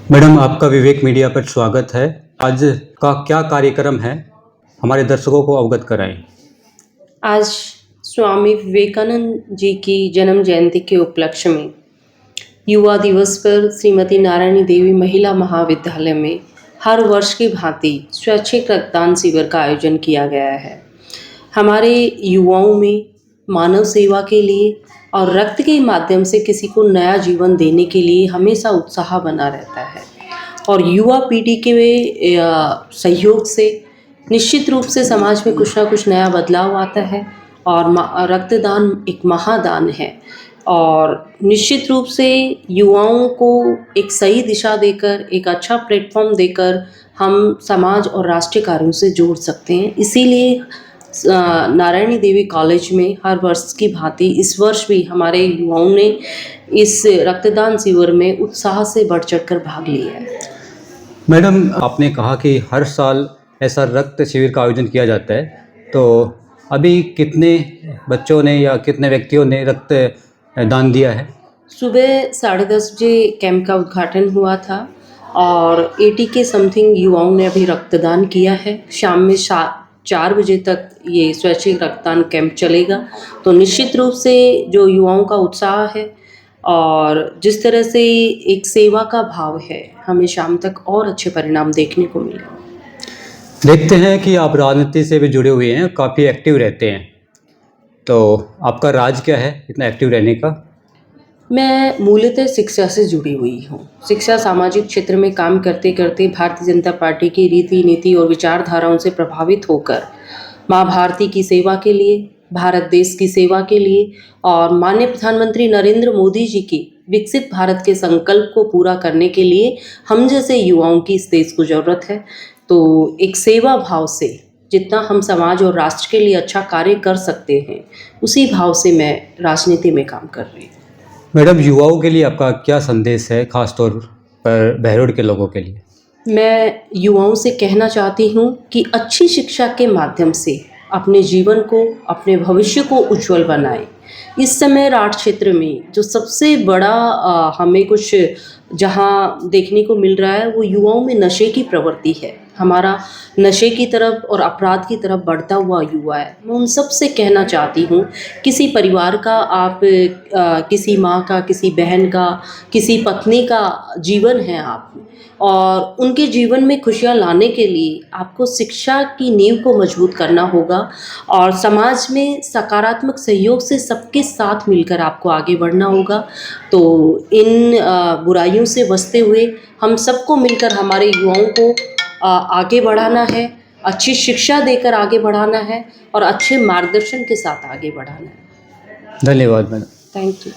Madam, आपका विवेक media पर स्वागत है। आज का क्या कार्यक्रम है, हमारे दर्शकों को अवगत कराएं। आज स्वामी विवेकानंद जी की जन्म जयंती के उपलक्ष्य में युवा दिवस पर श्रीमती नारायणी देवी महिला महाविद्यालय में हर वर्ष की भांति स्वैच्छिक रक्तदान शिविर का आयोजन किया गया है। हमारे युवाओं में मानव सेवा के लिए और रक्त के माध्यम से किसी को नया जीवन देने के लिए हमेशा उत्साह बना रहता है और युवा पीढ़ी के सहयोग से निश्चित रूप से समाज में कुछ ना कुछ नया बदलाव आता है और रक्तदान एक महादान है और निश्चित रूप से युवाओं को एक सही दिशा देकर, एक अच्छा प्लेटफॉर्म देकर हम समाज और राष्ट्रीय कार्यों से जोड़ सकते हैं। इसीलिए नारायणी देवी कॉलेज में हर वर्ष की भांति इस वर्ष भी हमारे युवाओं ने इस रक्तदान शिविर में उत्साह से बढ़ चढ़कर भाग लिया है। मैडम, आपने कहा कि हर साल ऐसा रक्त शिविर का आयोजन किया जाता है, तो अभी कितने बच्चों ने या कितने व्यक्तियों ने रक्त दान दिया है? सुबह 10:30 बजे कैंप का उद्घाटन हुआ था और 80 के समथिंग युवाओं ने अभी रक्तदान किया है। शाम में 4 बजे तक ये स्वैच्छिक रक्तदान कैंप चलेगा। तो निश्चित रूप से जो युवाओं का उत्साह है और जिस तरह से एक सेवा का भाव है, हमें शाम तक और अच्छे परिणाम देखने को मिले। देखते हैं कि आप राजनीति से भी जुड़े हुए हैं, काफ़ी एक्टिव रहते हैं, तो आपका राज क्या है इतना एक्टिव रहने का? मैं मूलतः शिक्षा से जुड़ी हुई हूँ। शिक्षा सामाजिक क्षेत्र में काम करते करते भारतीय जनता पार्टी की रीति नीति और विचारधाराओं से प्रभावित होकर माँ भारती की सेवा के लिए, भारत देश की सेवा के लिए और माननीय प्रधानमंत्री नरेंद्र मोदी जी की विकसित भारत के संकल्प को पूरा करने के लिए हम जैसे युवाओं की इस देश को ज़रूरत है। तो एक सेवा भाव से जितना हम समाज और राष्ट्र के लिए अच्छा कार्य कर सकते हैं, उसी भाव से मैं राजनीति में काम कर रही हूँ। मैडम, युवाओं के लिए आपका क्या संदेश है, खासतौर पर बहरोड के लोगों के लिए? मैं युवाओं से कहना चाहती हूँ कि अच्छी शिक्षा के माध्यम से अपने जीवन को, अपने भविष्य को उज्जवल बनाएं। इस समय राज क्षेत्र में जो सबसे बड़ा हमें कुछ जहाँ देखने को मिल रहा है, वो युवाओं में नशे की प्रवृत्ति है। हमारा नशे की तरफ और अपराध की तरफ बढ़ता हुआ युवा है। मैं उन सब से कहना चाहती हूँ, किसी परिवार का आप किसी माँ का, किसी बहन का, किसी पत्नी का जीवन है आप, और उनके जीवन में खुशियाँ लाने के लिए आपको शिक्षा की नींव को मजबूत करना होगा और समाज में सकारात्मक सहयोग से सबके साथ मिलकर आपको आगे बढ़ना होगा। तो इन बुराइयों से बचते हुए हम सबको मिलकर हमारे युवाओं को आगे बढ़ाना है, अच्छी शिक्षा देकर आगे बढ़ाना है और अच्छे मार्गदर्शन के साथ आगे बढ़ाना है। धन्यवाद मैडम। Thank you.